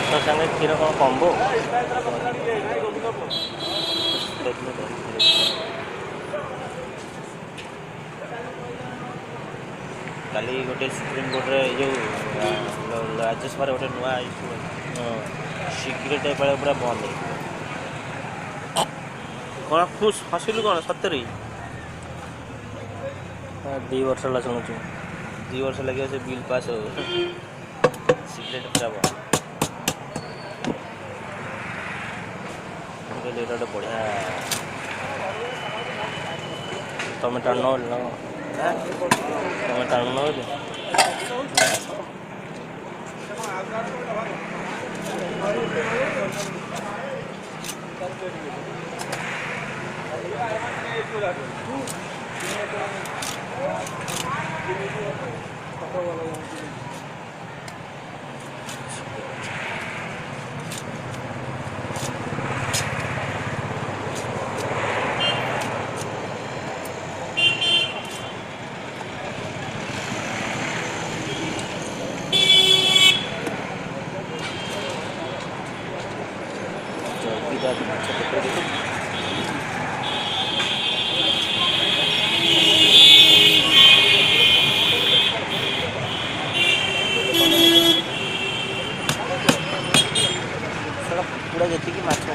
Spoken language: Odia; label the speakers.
Speaker 1: ଭାତ ସାଙ୍ଗେ କ୍ଷୀର କ'ଣ କମ୍ବୋ? କାଲି ଗୋଟେ ସୁପ୍ରିମକୋର୍ଟରେ ଯେଉଁ ରାଜ୍ୟସଭାରେ ଗୋଟେ ନୂଆ ସିଗାରେଟ୍ ଏପାଳେ ପୁରା ବନ୍ଦ। କ'ଣ ହସିଲୁ କ'ଣ ସତରେ? 2 ବର୍ଷ ହେଲା ଶୁଣୁଛୁ। 2 ବର୍ଷ ଲାଗିବ ସେ ବିଲ୍ ପାସ୍ ହବ। ସିଗାରେଟ୍ ପୁରା ବନ୍ଦ। ମୁଁ କହିଲି ଏଇଟା ଗୋଟେ ବଢ଼ିଆ। ତମେ ଟାଣୁନ ବୋଲି ନା ତମେ ଟାଣୁନ ବୋଲି ମାଛ ପକେଇ କୁକୁଡ଼ା ଯେତିକି ମାଛ